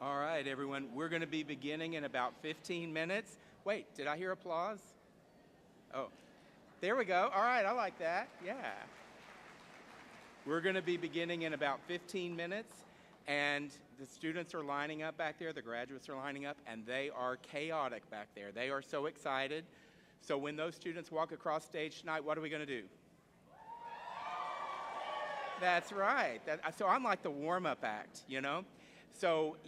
All right, everyone, we're going to be beginning in about 15 minutes. Wait, did I hear applause? Oh, there we go. All right, I like that. Yeah. We're going to be beginning in about 15 minutes, and the students are lining up back there, the graduates are lining up, and they are chaotic back there. They are so excited. So when those students walk across stage tonight, what are we going to do? That's right. So I'm like the warm-up act, you know? So,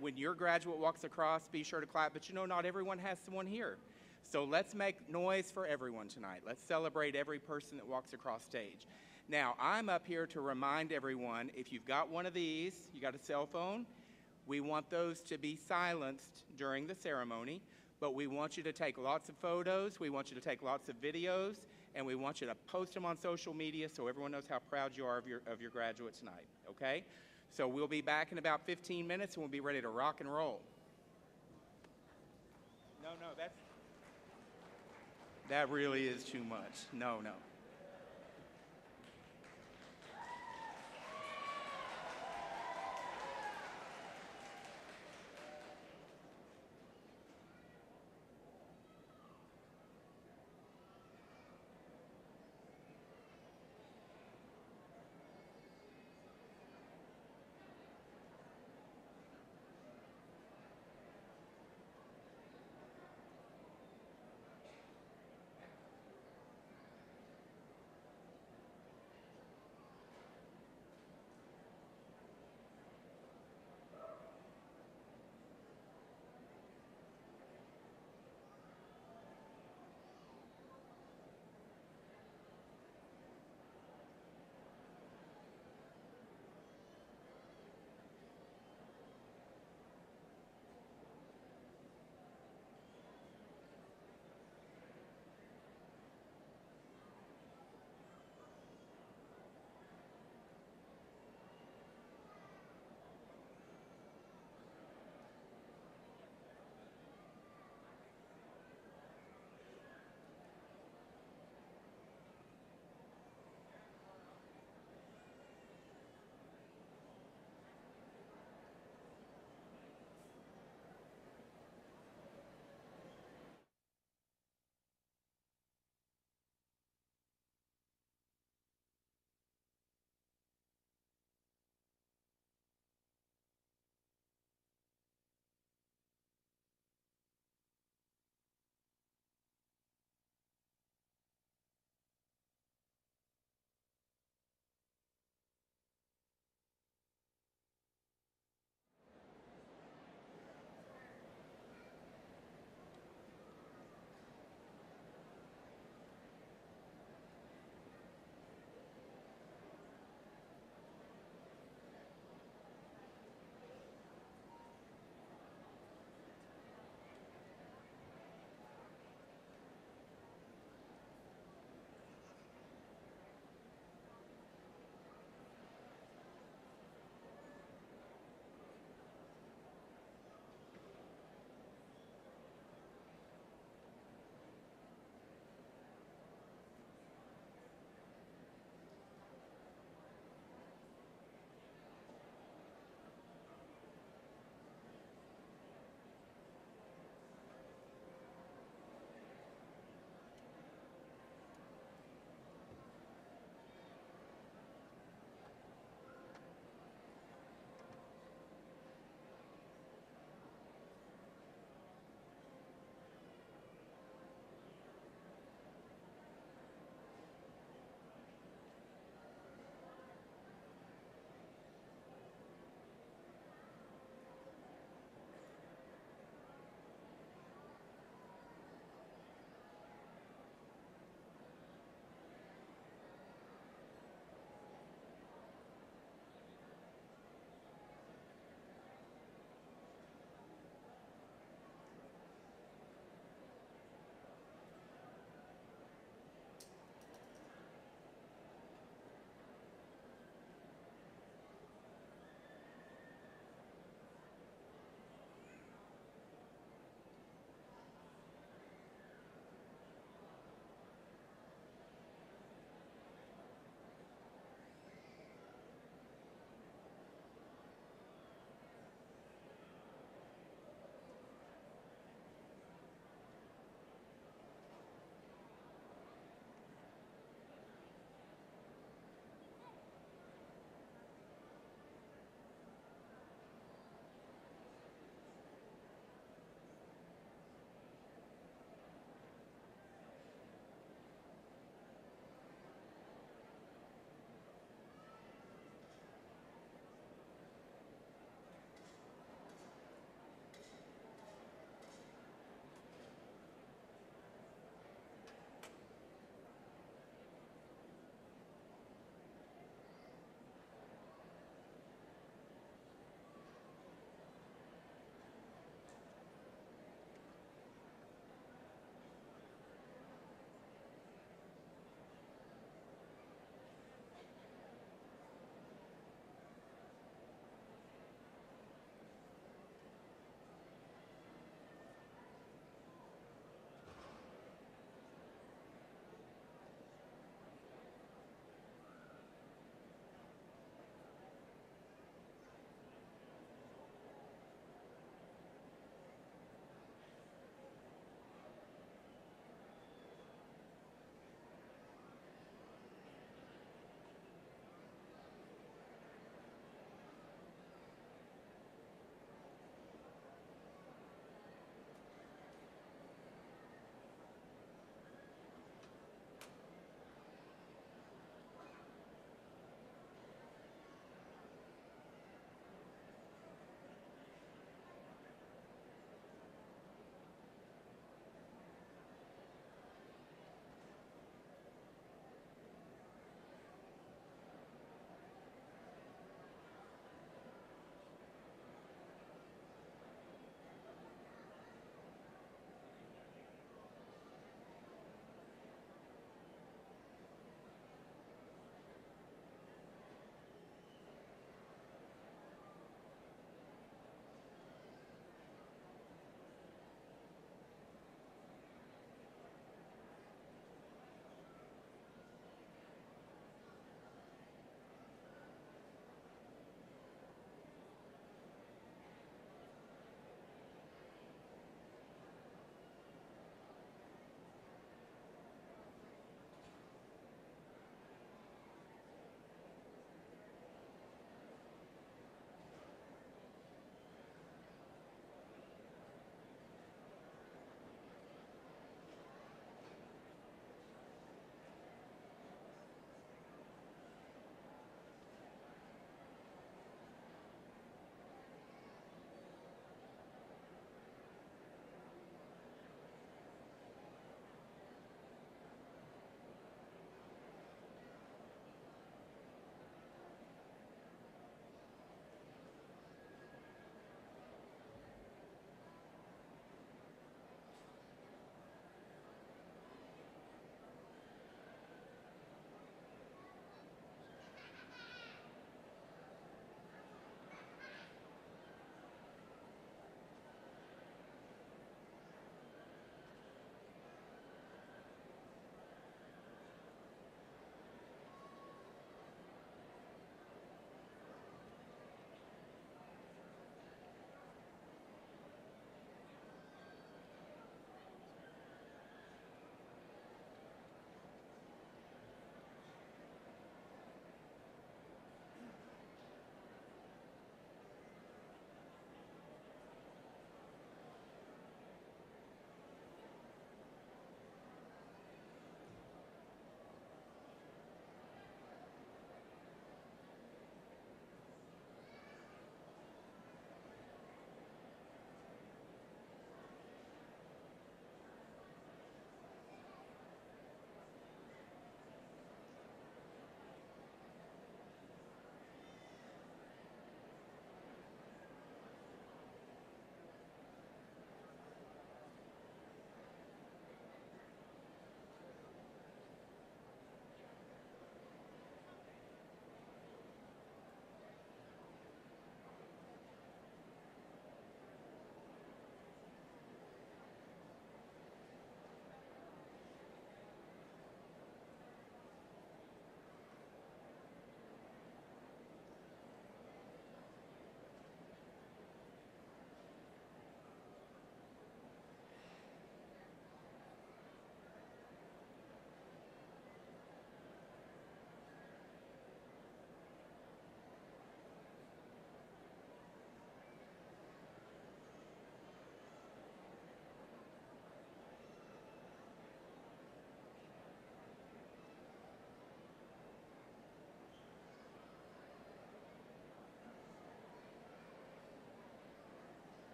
when your graduate walks across, be sure to clap, but not everyone has someone here. So let's make noise for everyone tonight. Let's celebrate every person that walks across stage. Now, I'm up here to remind everyone, if you've got one of these, you got a cell phone, we want those to be silenced during the ceremony, but we want you to take lots of photos, we want you to take lots of videos, and we want you to post them on social media so everyone knows how proud you are of your graduate tonight, okay? So we'll be back in about 15 minutes, and we'll be ready to rock and roll. No, that really is too much. No.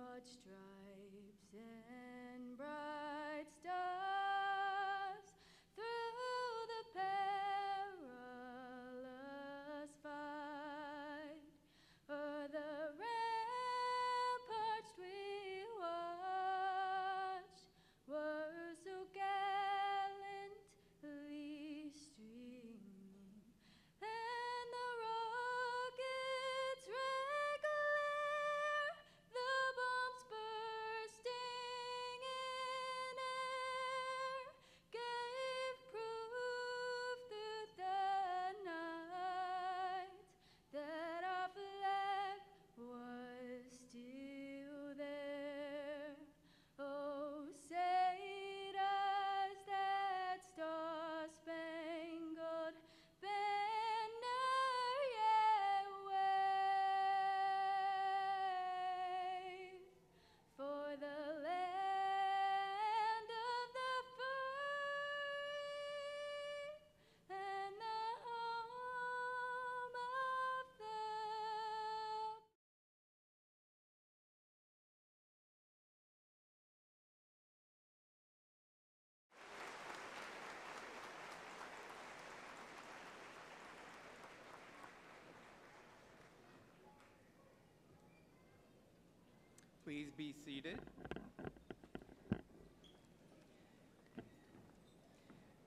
broad stripes and bright stars through the perilous fight. O'er the ramparts we watched were so gallantly streaming, and the rockets' red glare, the bombs bursting in air, gave proof through the night that our flag was still there. Oh, say does that star-spangled banner yet wave for the land of the free and the home of the Please be seated.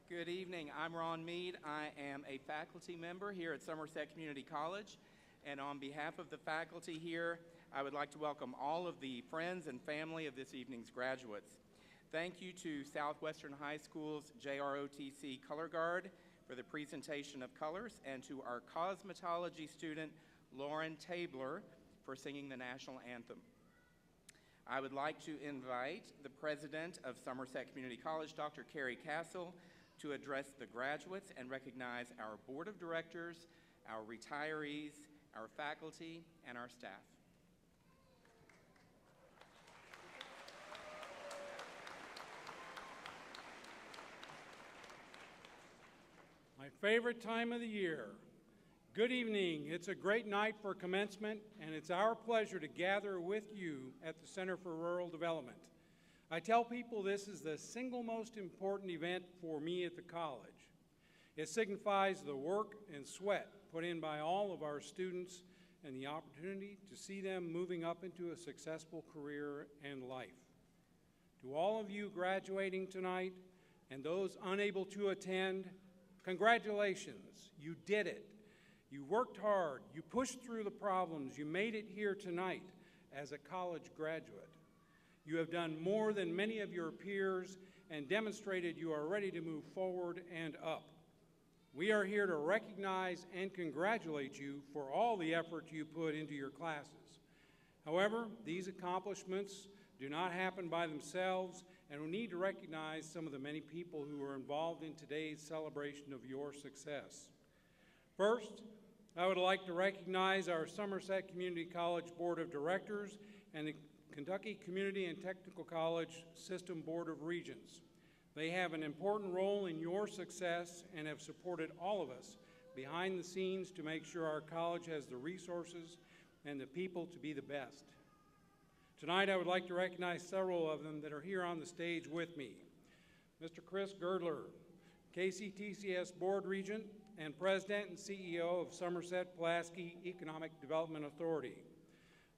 Good evening. I'm Ron Mead. I am a faculty member here at Somerset Community College, and on behalf of the faculty here, I would like to welcome all of the friends and family of this evening's graduates. Thank you to Southwestern High School's JROTC Color Guard for the presentation of colors, and to our cosmetology student, Lauren Tabler, for singing the national anthem. I would like to invite the president of Somerset Community College, Dr. Carrie Castle, to address the graduates and recognize our board of directors, our retirees, our faculty, and our staff. My favorite time of the year. Good evening. It's a great night for commencement, and it's our pleasure to gather with you at the Center for Rural Development. I tell people this is the single most important event for me at the college. It signifies the work and sweat put in by all of our students and the opportunity to see them moving up into a successful career and life. To all of you graduating tonight and those unable to attend, congratulations, you did it. You worked hard, you pushed through the problems, you made it here tonight as a college graduate. You have done more than many of your peers and demonstrated you are ready to move forward and up. We are here to recognize and congratulate you for all the effort you put into your classes. However, these accomplishments do not happen by themselves, and we need to recognize some of the many people who are involved in today's celebration of your success. First, I would like to recognize our Somerset Community College Board of Directors and the Kentucky Community and Technical College System Board of Regents. They have an important role in your success and have supported all of us behind the scenes to make sure our college has the resources and the people to be the best. Tonight, I would like to recognize several of them that are here on the stage with me. Mr. Chris Girdler, KCTCS Board Regent and President and CEO of Somerset Pulaski Economic Development Authority.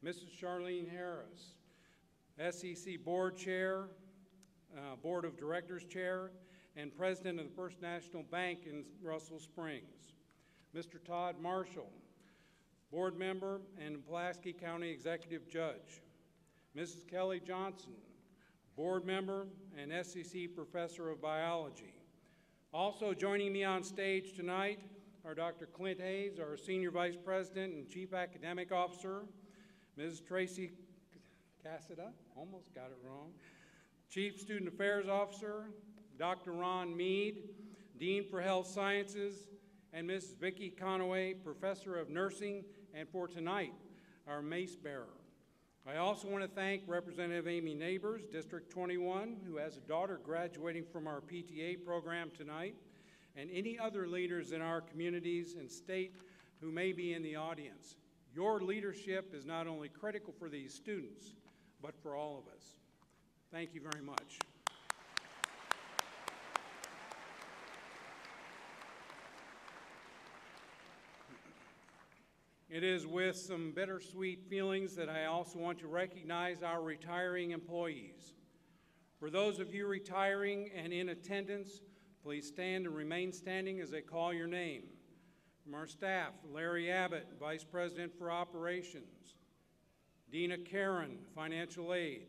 Mrs. Charlene Harris, SEC Board Chair, Board of Directors Chair, and President of the First National Bank in Russell Springs. Mr. Todd Marshall, Board Member and Pulaski County Executive Judge. Mrs. Kelly Johnson, Board Member and SEC Professor of Biology. Also joining me on stage tonight are Dr. Clint Hayes, our Senior Vice President and Chief Academic Officer, Mrs. Tracy Cassida, almost got it wrong, Chief Student Affairs Officer, Dr. Ron Mead, Dean for Health Sciences, and Mrs. Vicki Conaway, Professor of Nursing, and for tonight, our mace bearer. I also want to thank Representative Amy Neighbors, District 21, who has a daughter graduating from our PTA program tonight, and any other leaders in our communities and state who may be in the audience. Your leadership is not only critical for these students, but for all of us. Thank you very much. It is with some bittersweet feelings that I also want to recognize our retiring employees. For those of you retiring and in attendance, please stand and remain standing as I call your name. From our staff, Larry Abbott, Vice President for Operations; Dina Karen, Financial Aid;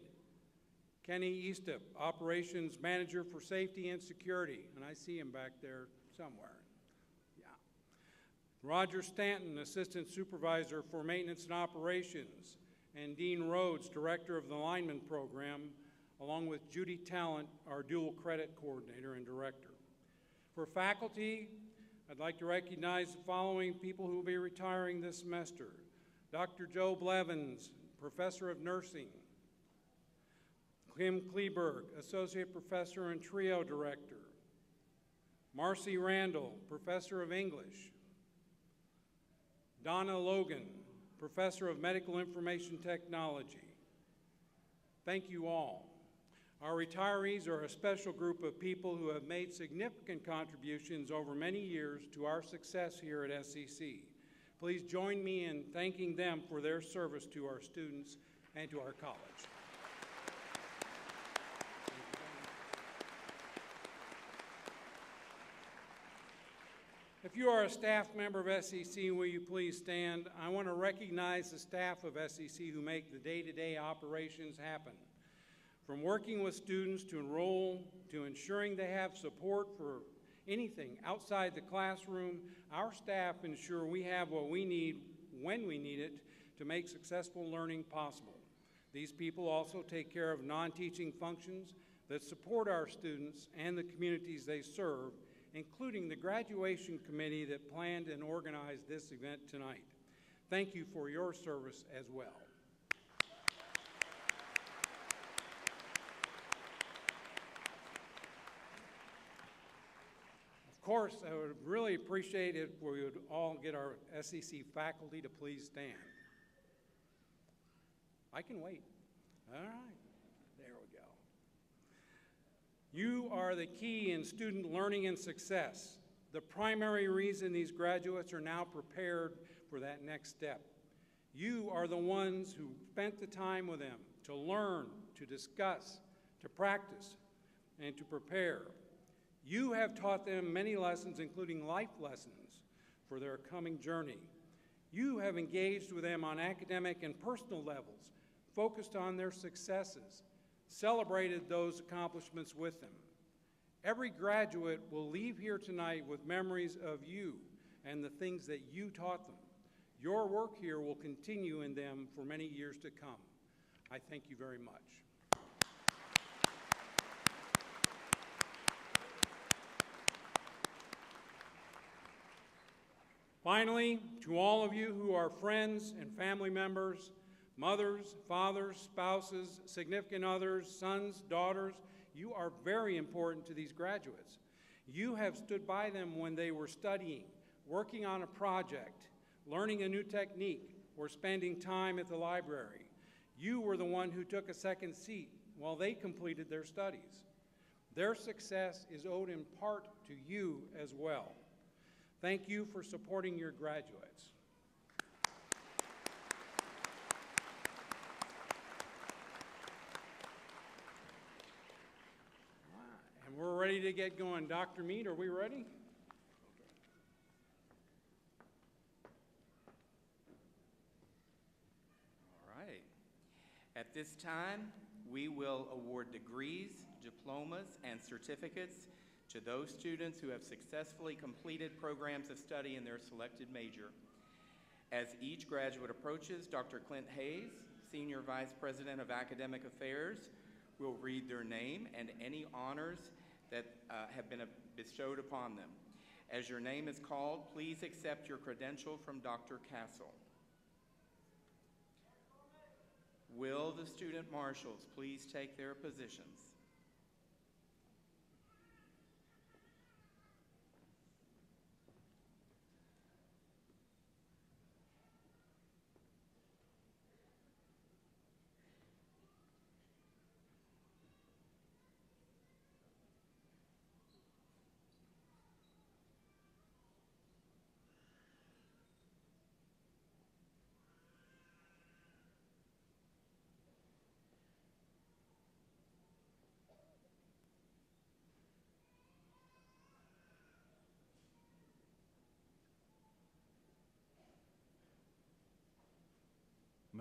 Kenny Eastup, Operations Manager for Safety and Security, and I see him back there somewhere. Roger Stanton, Assistant Supervisor for Maintenance and Operations, and Dean Rhodes, Director of the Lineman Program, along with Judy Talent, our Dual Credit Coordinator and Director. For faculty, I'd like to recognize the following people who will be retiring this semester. Dr. Joe Blevins, Professor of Nursing; Kim Kleberg, Associate Professor and Trio Director; Marcy Randall, Professor of English; Donna Logan, Professor of Medical Information Technology. Thank you all. Our retirees are a special group of people who have made significant contributions over many years to our success here at SEC. Please join me in thanking them for their service to our students and to our college. If you are a staff member of SEC, will you please stand? I want to recognize the staff of SEC who make the day-to-day operations happen. From working with students to enroll, to ensuring they have support for anything outside the classroom, our staff ensure we have what we need when we need it to make successful learning possible. These people also take care of non-teaching functions that support our students and the communities they serve, including the graduation committee that planned and organized this event tonight. Thank you for your service as well. Of course, I would really appreciate it if we would all get our SEC faculty to please stand. I can wait. All right. There we go. You are the key in student learning and success, the primary reason these graduates are now prepared for that next step. You are the ones who spent the time with them to learn, to discuss, to practice, and to prepare. You have taught them many lessons, including life lessons, for their coming journey. You have engaged with them on academic and personal levels, focused on their successes, celebrated those accomplishments with them. Every graduate will leave here tonight with memories of you and the things that you taught them. Your work here will continue in them for many years to come. I thank you very much. Finally, to all of you who are friends and family members, mothers, fathers, spouses, significant others, sons, daughters, you are very important to these graduates. You have stood by them when they were studying, working on a project, learning a new technique, or spending time at the library. You were the one who took a second seat while they completed their studies. Their success is owed in part to you as well. Thank you for supporting your graduates. And we're ready to get going. Dr. Mead, are we ready? All right. At this time, we will award degrees, diplomas, and certificates to those students who have successfully completed programs of study in their selected major. As each graduate approaches, Dr. Clint Hayes, Senior Vice President of Academic Affairs, will read their name and any honors that have been bestowed upon them. As your name is called, please accept your credential from Dr. Castle. Will the student marshals please take their positions?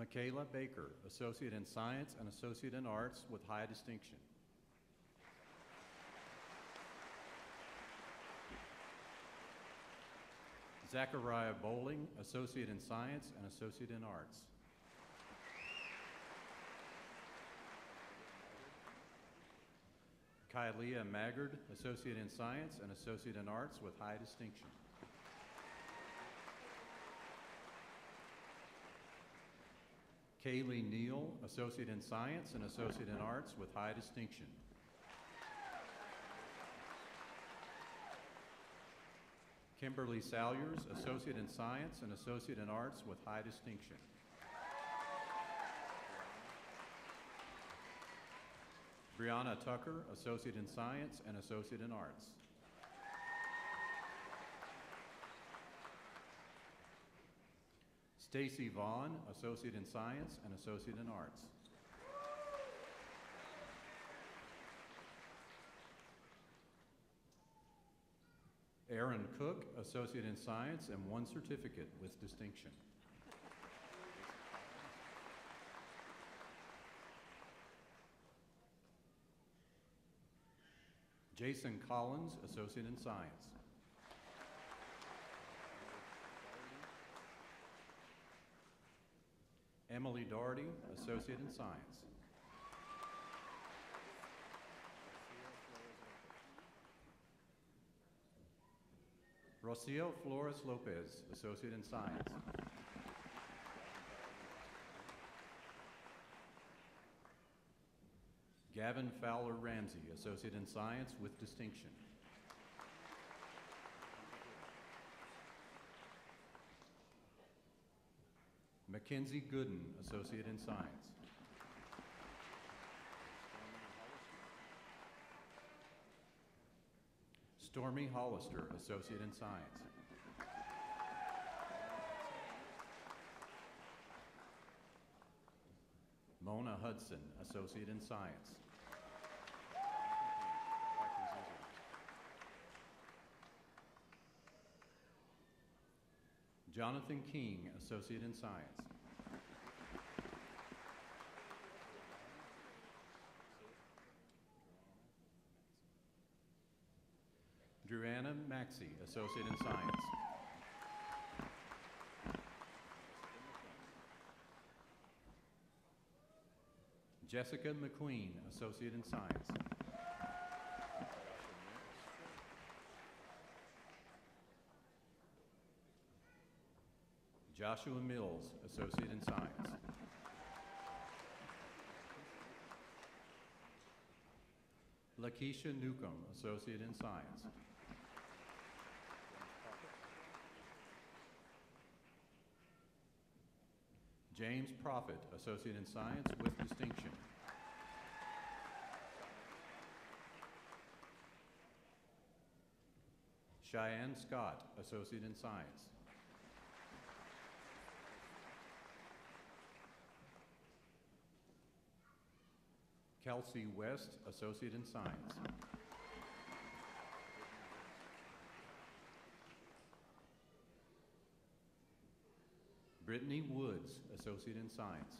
Michaela Baker, Associate in Science and Associate in Arts with high distinction. Zachariah Bowling, Associate in Science and Associate in Arts. Kylia Maggard, Associate in Science and Associate in Arts with high distinction. Kaylee Neal, Associate in Science and Associate in Arts with high distinction. Kimberly Salyers, Associate in Science and Associate in Arts with high distinction. Brianna Tucker, Associate in Science and Associate in Arts. Stacy Vaughn, Associate in Science and Associate in Arts. Aaron Cook, Associate in Science and one certificate with distinction. Jason Collins, Associate in Science. Emily Doherty, Associate in Science. Rocio Flores Lopez, Associate in Science. Gavin Fowler Ramsey, Associate in Science with distinction. Mackenzie Gooden, Associate in Science. Stormy Hollister, Associate in Science. Mona Hudson, Associate in Science. Jonathan King, Associate in Science. Druanna Maxey, Associate in Science. Jessica McQueen, Associate in Science. Joshua Mills, Associate in Science. Lakeisha Newcomb, Associate in Science. James Prophet, Associate in Science with distinction. Cheyenne Scott, Associate in Science. Kelsey West, Associate in Science. Brittany Woods, Associate in Science.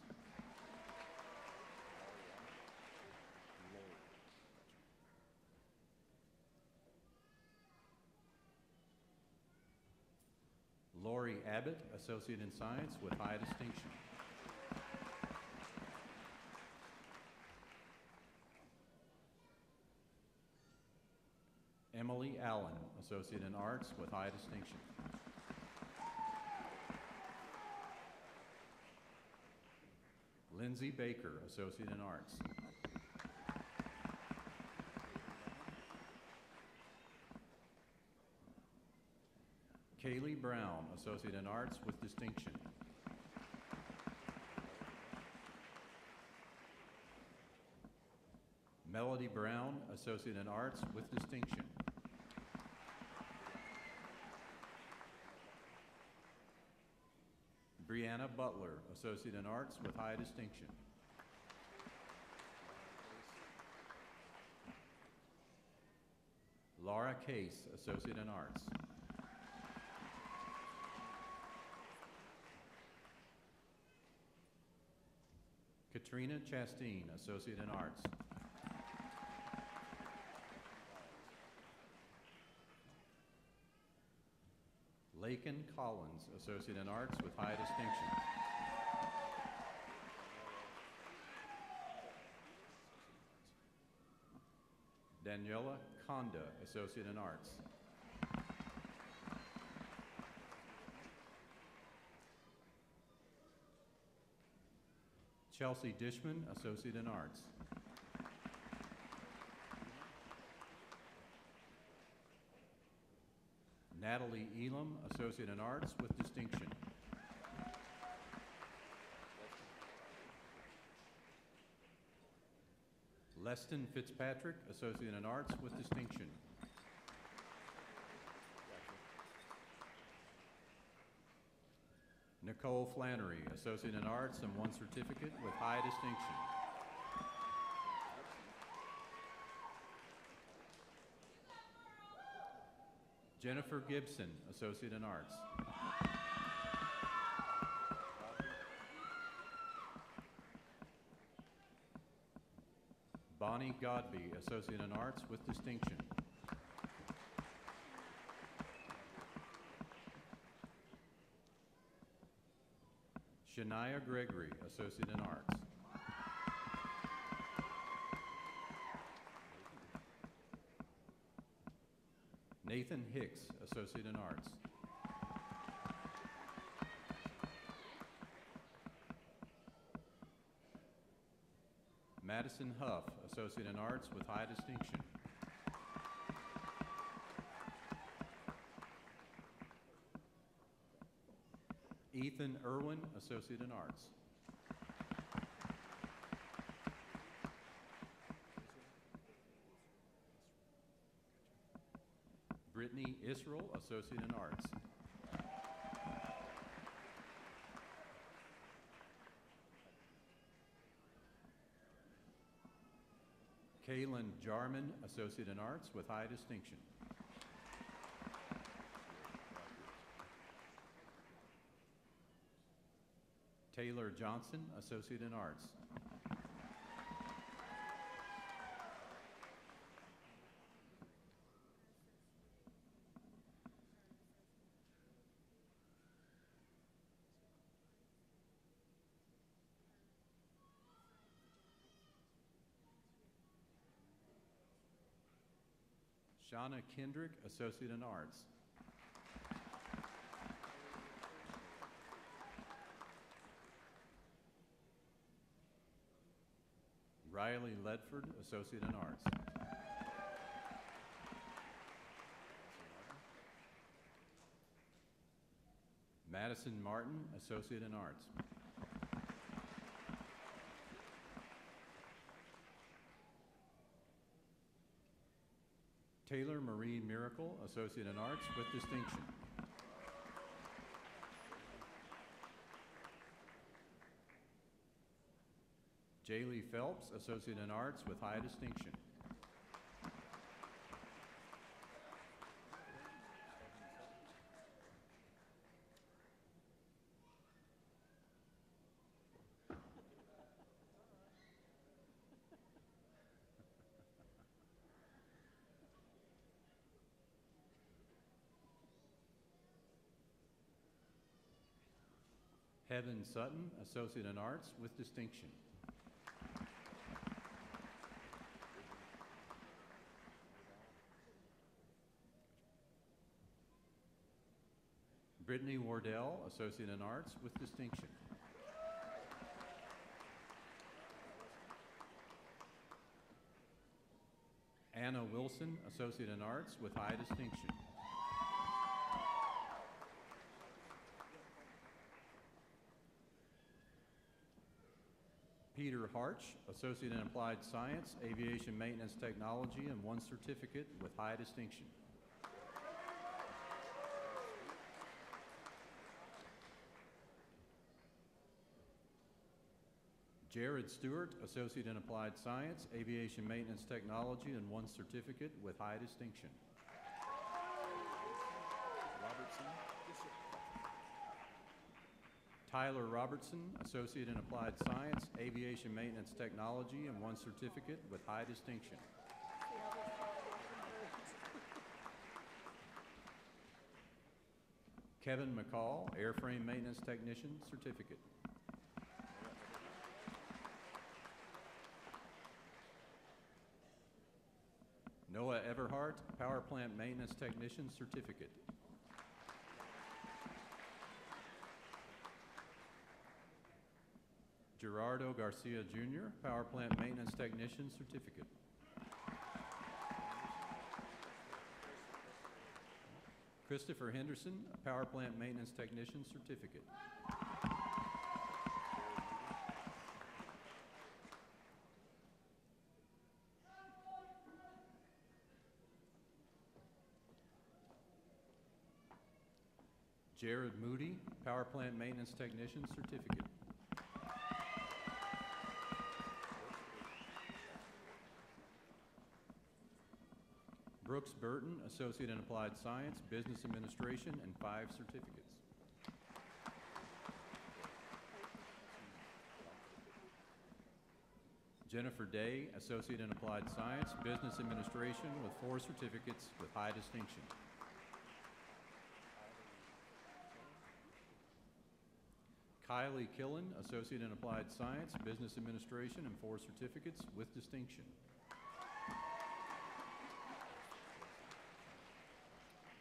Lori Abbott, Associate in Science with high distinction. Emily Allen, Associate in Arts with high distinction. Lindsay Baker, Associate in Arts. Kaylee Brown, Associate in Arts with distinction. Melody Brown, Associate in Arts with distinction. Brianna Butler, Associate in Arts with high distinction. Laura Case, Associate in Arts. Katrina Chasteen, Associate in Arts. Lakin Collins, Associate in Arts with high distinction. Daniela Conda, Associate in Arts. Chelsea Dishman, Associate in Arts. Natalie Elam, Associate in Arts with distinction. Leston Fitzpatrick, Associate in Arts with distinction. Nicole Flannery, Associate in Arts and 1 certificate with high distinction. Jennifer Gibson, Associate in Arts. Bonnie Godby, Associate in Arts with distinction. Shania Gregory, Associate in Arts. Nathan Hicks, Associate in Arts. Madison Huff, Associate in Arts with high distinction. Ethan Irwin, Associate in Arts. Brittany Israel, Associate in Arts. Kaylin Jarman, Associate in Arts with high distinction. Taylor Johnson, Associate in Arts. Shauna Kendrick, Associate in Arts. Riley Ledford, Associate in Arts. Madison Martin, Associate in Arts. Taylor Marie Miracle, Associate in Arts with distinction. Jaylee Phelps, Associate in Arts with high distinction. Heaven Sutton, Associate in Arts with distinction. Brittany Wardell, Associate in Arts with distinction. Anna Wilson, Associate in Arts with high distinction. Peter Harch, Associate in Applied Science, Aviation Maintenance Technology, and 1 certificate with high distinction. Jared Stewart, Associate in Applied Science, Aviation Maintenance Technology, and 1 certificate with high distinction. Robertson. Yes, sir. Tyler Robertson, Associate in Applied Science, Aviation Maintenance Technology, and 1 certificate with high distinction. Kevin McCall, Airframe Maintenance Technician, Certificate. Noah Everhart, Power Plant Maintenance Technician, Certificate. Gerardo Garcia Jr., Power Plant Maintenance Technician, Certificate. Christopher Henderson, Power Plant Maintenance Technician, Certificate. Jared Moody, Power Plant Maintenance Technician, Certificate. Brooks Burton, Associate in Applied Science, Business Administration, and 5 certificates. Jennifer Day, Associate in Applied Science, Business Administration, with 4 certificates with high distinction. Kylie Killen, Associate in Applied Science, Business Administration, and 4 certificates with distinction.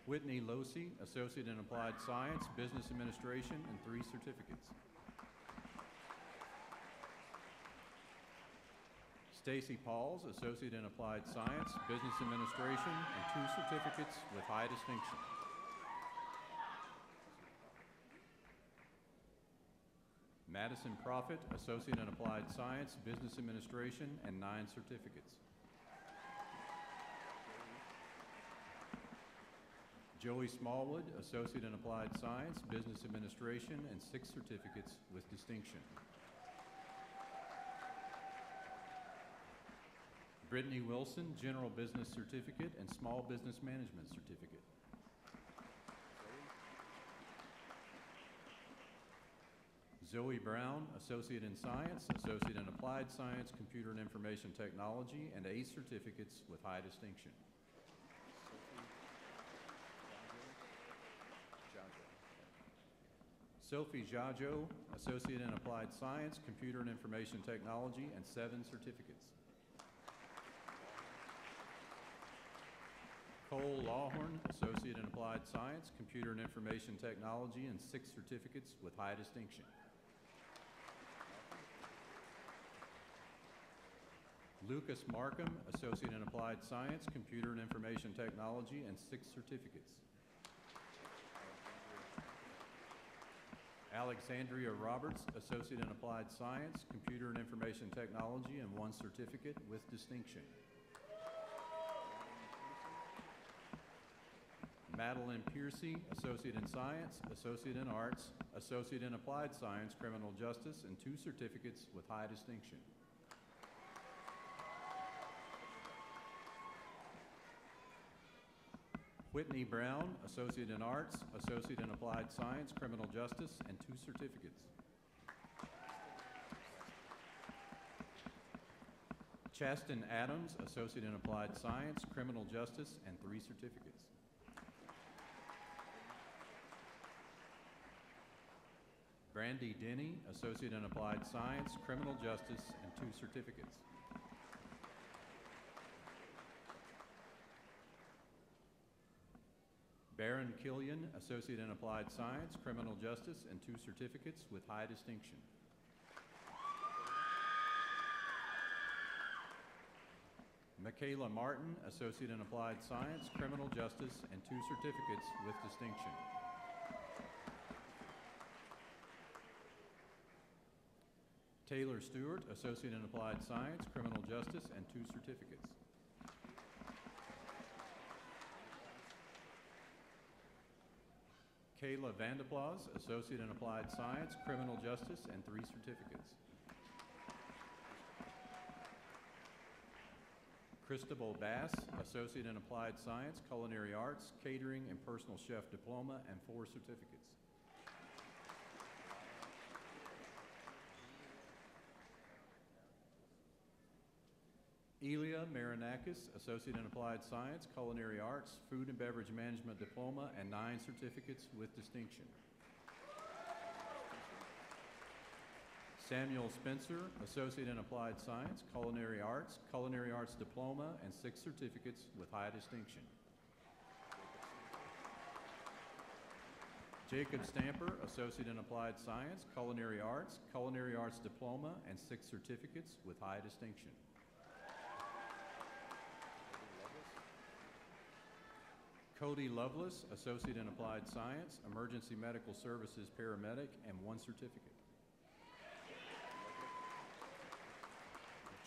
Whitney Losey, Associate in Applied Science, Business Administration, and 3 certificates. Stacy Pauls, Associate in Applied Science, Business Administration, and 2 certificates with high distinction. Madison Profit, Associate in Applied Science, Business Administration, and 9 certificates. Joey Smallwood, Associate in Applied Science, Business Administration, and 6 certificates with distinction. Brittany Wilson, General Business Certificate and Small Business Management Certificate. Zoe Brown, Associate in Science, Associate in Applied Science, Computer and Information Technology, and 8 certificates with high distinction. Sophie Jajo, Associate in Applied Science, Computer and Information Technology, and 7 certificates. Cole Lawhorn, Associate in Applied Science, Computer and Information Technology, and 6 certificates with high distinction. Lucas Markham, Associate in Applied Science, Computer and Information Technology, and 6 certificates. Alexandria Roberts, Associate in Applied Science, Computer and Information Technology, and 1 certificate with distinction. Madeline Piercy, Associate in Science, Associate in Arts, Associate in Applied Science, Criminal Justice, and 2 certificates with high distinction. Whitney Brown, Associate in Arts, Associate in Applied Science, Criminal Justice, and 2 certificates. Chasten Adams, Associate in Applied Science, Criminal Justice, and 3 certificates. Brandy Denny, Associate in Applied Science, Criminal Justice, and 2 certificates. Baron Killian, Associate in Applied Science, Criminal Justice, and 2 certificates with high distinction. Michaela Martin, Associate in Applied Science, Criminal Justice, and 2 certificates with distinction. Taylor Stewart, Associate in Applied Science, Criminal Justice, and 2 certificates. Kayla Vandeplas, Associate in Applied Science, Criminal Justice, and 3 certificates. Christabel Bass, Associate in Applied Science, Culinary Arts, Catering, and Personal Chef Diploma, and 4 certificates. Elia Marinakis, Associate in Applied Science, Culinary Arts, Food and Beverage Management Diploma, and 9 certificates with distinction. Samuel Spencer, Associate in Applied Science, Culinary Arts Diploma, and 6 certificates with high distinction. Jacob Stamper, Associate in Applied Science, Culinary Arts Diploma, and 6 certificates with high distinction. Cody Lovelace, Associate in Applied Science, Emergency Medical Services Paramedic, and 1 certificate.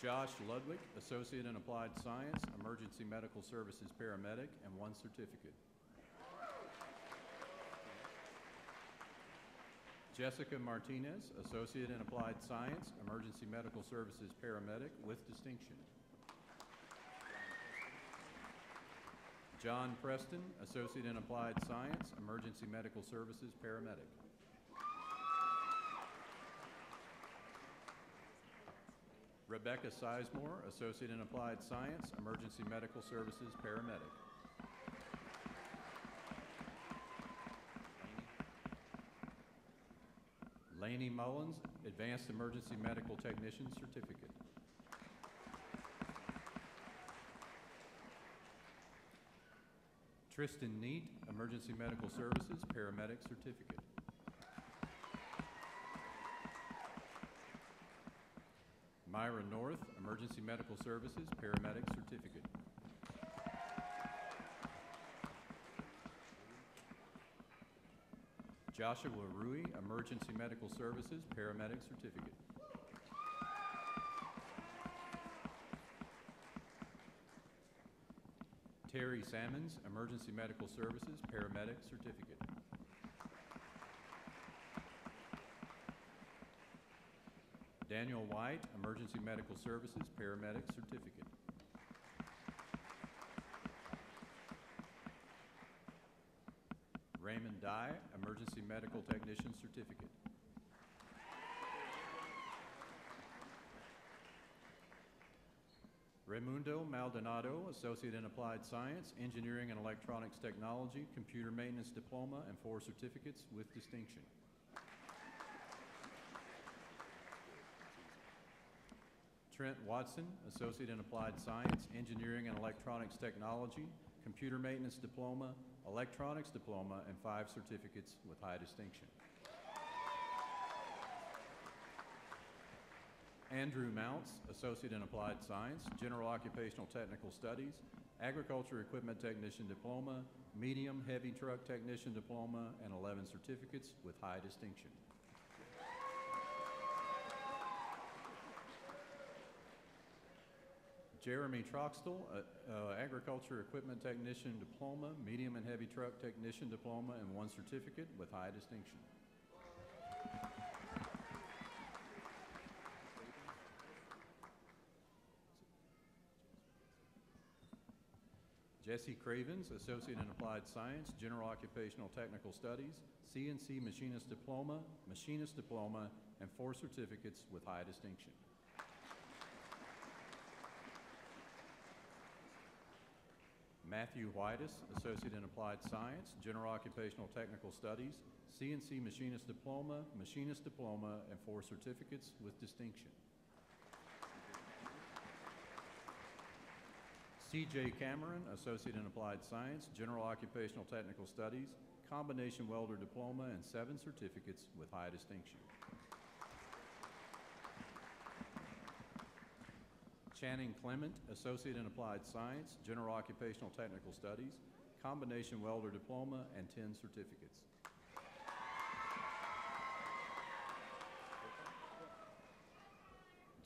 Josh Ludwig, Associate in Applied Science, Emergency Medical Services Paramedic, and 1 certificate. Jessica Martinez, Associate in Applied Science, Emergency Medical Services Paramedic, with distinction. John Preston, Associate in Applied Science, Emergency Medical Services Paramedic. Rebecca Sizemore, Associate in Applied Science, Emergency Medical Services Paramedic. Laney Mullins, Advanced Emergency Medical Technician Certificate. Tristan Neat, Emergency Medical Services Paramedic Certificate. Myra North, Emergency Medical Services Paramedic Certificate. Joshua Rui, Emergency Medical Services Paramedic Certificate. Terry Sammons, Emergency Medical Services Paramedic Certificate. Daniel White, Emergency Medical Services Paramedic Certificate. Raymond Dye, Emergency Medical Technician Certificate. Raimundo Maldonado, Associate in Applied Science, Engineering and Electronics Technology, Computer Maintenance Diploma, and 4 certificates with distinction. Trent Watson, Associate in Applied Science, Engineering and Electronics Technology, Computer Maintenance Diploma, Electronics Diploma, and 5 certificates with high distinction. Andrew Mounts, Associate in Applied Science, General Occupational Technical Studies, Agriculture Equipment Technician Diploma, Medium Heavy Truck Technician Diploma, and 11 certificates with high distinction. Jeremy Troxtel, Agriculture Equipment Technician Diploma, Medium and Heavy Truck Technician Diploma, and 1 certificate with high distinction. Jesse Cravens, Associate in Applied Science, General Occupational Technical Studies, CNC Machinist Diploma, and 4 certificates with high distinction. Matthew Whitus, Associate in Applied Science, General Occupational Technical Studies, CNC Machinist Diploma, and 4 certificates with distinction. C.J. Cameron, Associate in Applied Science, General Occupational Technical Studies, Combination Welder Diploma, and 7 certificates with high distinction. Channing Clement, Associate in Applied Science, General Occupational Technical Studies, Combination Welder Diploma, and 10 certificates.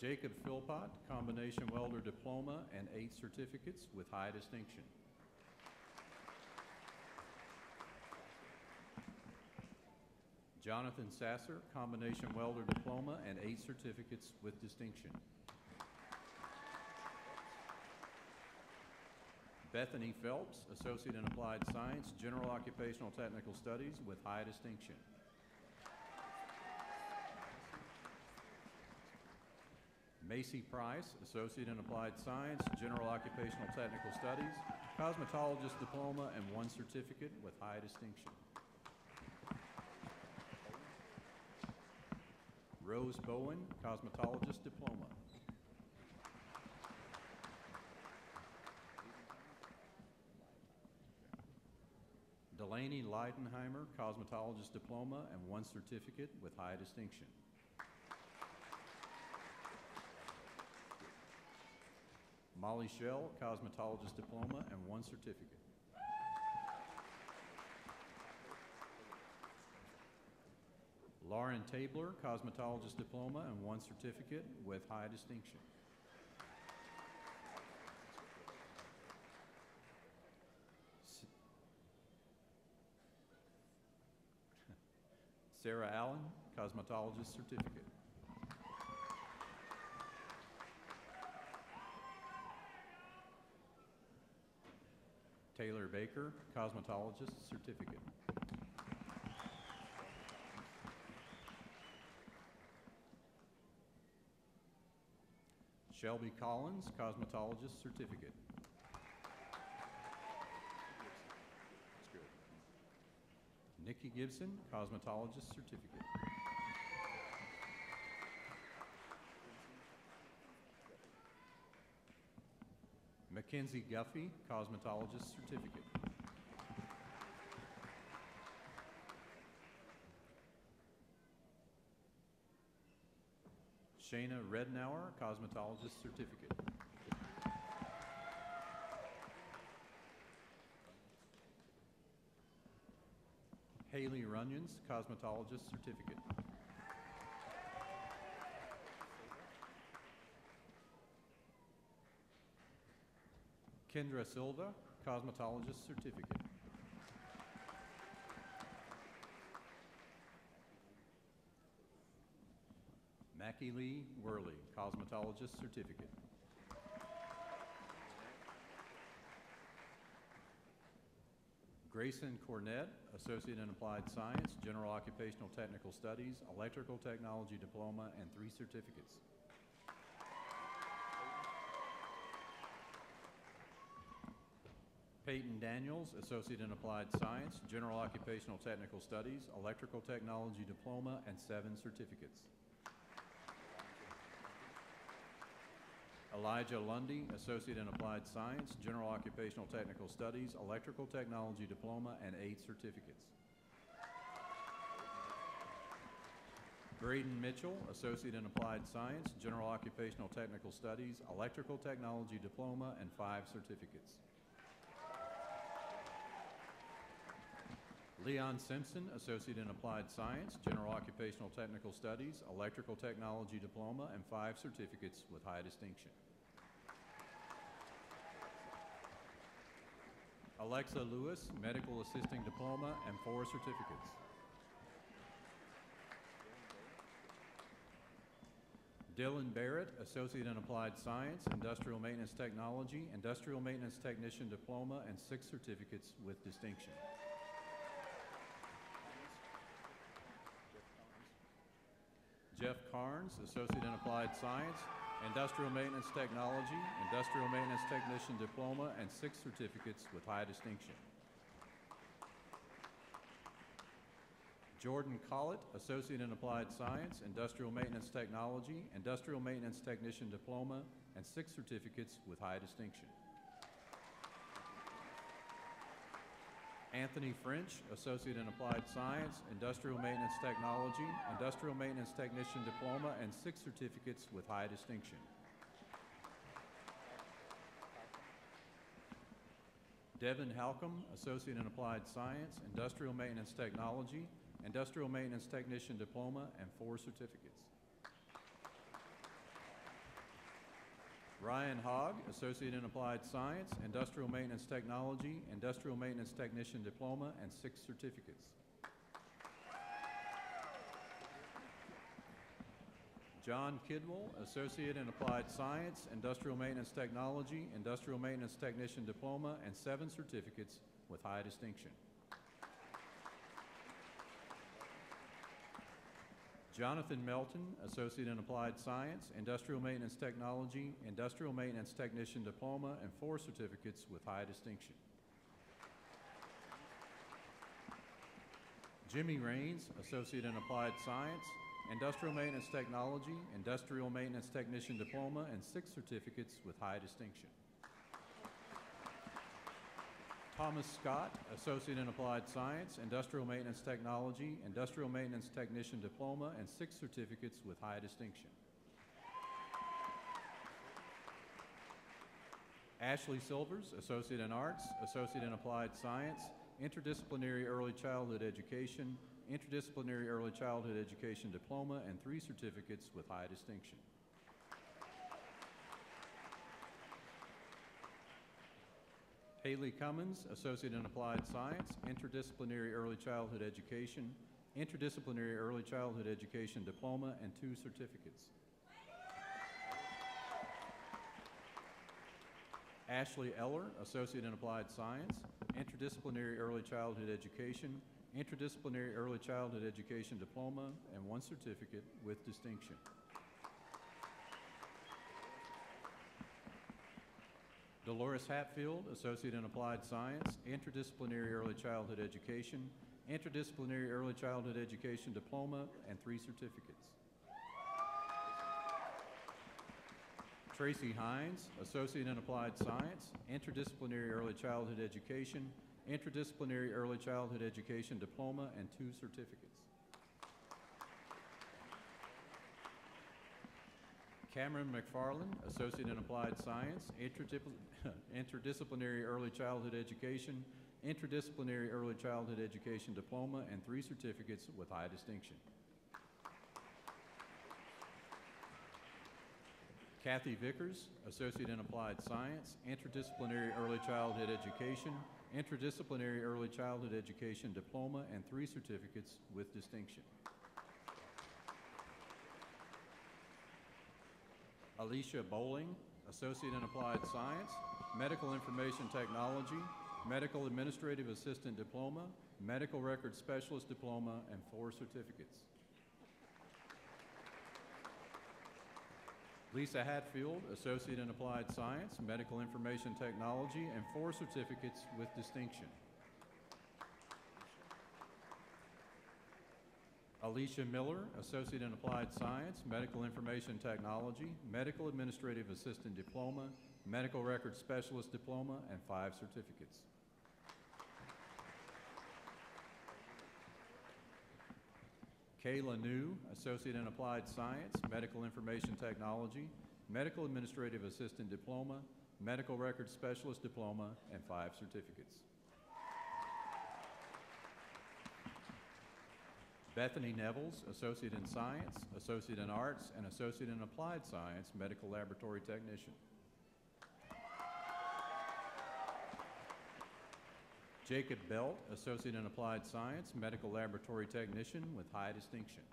Jacob Philpott, Combination Welder Diploma, and 8 certificates with high distinction. Jonathan Sasser, Combination Welder Diploma, and 8 certificates with distinction. Bethany Phelps, Associate in Applied Science, General Occupational Technical Studies with high distinction. Macy Price, Associate in Applied Science, General Occupational Technical Studies, Cosmetologist Diploma, and 1 certificate with high distinction. Rose Bowen, Cosmetologist Diploma. Delaney Leidenheimer, Cosmetologist Diploma, and 1 certificate with high distinction. Molly Shell, Cosmetologist Diploma, and 1 certificate. Lauren Tabler, Cosmetologist Diploma, and 1 certificate with high distinction. Sarah Allen, Cosmetologist Certificate. Taylor Baker, Cosmetologist Certificate. Shelby Collins, Cosmetologist Certificate. Nikki Gibson, Cosmetologist Certificate. Mackenzie Guffey, Cosmetologist Certificate. Shayna Rednauer, Cosmetologist Certificate. Haley Runyons, Cosmetologist Certificate. Kendra Silva, Cosmetologist Certificate. Mackie Lee Worley, Cosmetologist Certificate. Grayson Cornett, Associate in Applied Science, General Occupational Technical Studies, Electrical Technology Diploma, and 3 certificates. Peyton Daniels, Associate in Applied Science, General Occupational Technical Studies, Electrical Technology Diploma, and 7 certificates. Elijah Lundy, Associate in Applied Science, General Occupational Technical Studies, Electrical Technology Diploma, and 8 certificates. Braden Mitchell, Associate in Applied Science, General Occupational Technical Studies, Electrical Technology Diploma, and 5 certificates. Leon Simpson, Associate in Applied Science, General Occupational Technical Studies, Electrical Technology Diploma, and 5 certificates with high distinction. Alexa Lewis, Medical Assisting Diploma, and 4 certificates. Dylan Barrett, Associate in Applied Science, Industrial Maintenance Technology, Industrial Maintenance Technician Diploma, and 6 certificates with distinction. Jeff Carnes, Associate in Applied Science, Industrial Maintenance Technology, Industrial Maintenance Technician Diploma, and 6 certificates with high distinction. Jordan Collett, Associate in Applied Science, Industrial Maintenance Technology, Industrial Maintenance Technician Diploma, and 6 certificates with high distinction. Anthony French, Associate in Applied Science, Industrial Maintenance Technology, Industrial Maintenance Technician Diploma, and 6 certificates with high distinction. Devin Halcomb, Associate in Applied Science, Industrial Maintenance Technology, Industrial Maintenance Technician Diploma, and 4 certificates. Ryan Hogg, Associate in Applied Science, Industrial Maintenance Technology, Industrial Maintenance Technician Diploma, and 6 certificates. John Kidwell, Associate in Applied Science, Industrial Maintenance Technology, Industrial Maintenance Technician Diploma, and 7 certificates with high distinction. Jonathan Melton, Associate in Applied Science, Industrial Maintenance Technology, Industrial Maintenance Technician Diploma, and 4 certificates with high distinction. Jimmy Raines, Associate in Applied Science, Industrial Maintenance Technology, Industrial Maintenance Technician Diploma, and 6 certificates with high distinction. Thomas Scott, Associate in Applied Science, Industrial Maintenance Technology, Industrial Maintenance Technician Diploma, and 6 certificates with high distinction. Ashley Silvers, Associate in Arts, Associate in Applied Science, Interdisciplinary Early Childhood Education, Interdisciplinary Early Childhood Education Diploma, and 3 certificates with high distinction. Haley Cummins, Associate in Applied Science, Interdisciplinary Early Childhood Education, Interdisciplinary Early Childhood Education Diploma, and 2 certificates. Ashley Eller, Associate in Applied Science, Interdisciplinary Early Childhood Education, Interdisciplinary Early Childhood Education Diploma, and 1 certificate with distinction. Dolores Hatfield, Associate in Applied Science, Interdisciplinary Early Childhood Education, Interdisciplinary Early Childhood Education Diploma, and 3 certificates. Tracy Hines, Associate in Applied Science, Interdisciplinary Early Childhood Education, Interdisciplinary Early Childhood Education Diploma, and 2 certificates. Cameron McFarland, Associate in Applied Science, Interdisciplinary Early Childhood Education, Interdisciplinary Early Childhood Education Diploma, and 3 certificates with high distinction. Kathy Vickers, Associate in Applied Science, Interdisciplinary Early Childhood Education, Interdisciplinary Early Childhood Education Diploma, and 3 certificates with distinction. Alicia Bowling, Associate in Applied Science, Medical Information Technology, Medical Administrative Assistant Diploma, Medical Record Specialist Diploma, and 4 certificates. Lisa Hatfield, Associate in Applied Science, Medical Information Technology, and 4 certificates with distinction. Alicia Miller, Associate in Applied Science, Medical Information Technology, Medical Administrative Assistant Diploma, Medical Record Specialist Diploma, and 5 certificates. Kayla New, Associate in Applied Science, Medical Information Technology, Medical Administrative Assistant Diploma, Medical Record Specialist Diploma, and 5 certificates. Bethany Nevels, Associate in Science, Associate in Arts, and Associate in Applied Science, Medical Laboratory Technician. Jacob Belt, Associate in Applied Science, Medical Laboratory Technician with high distinction.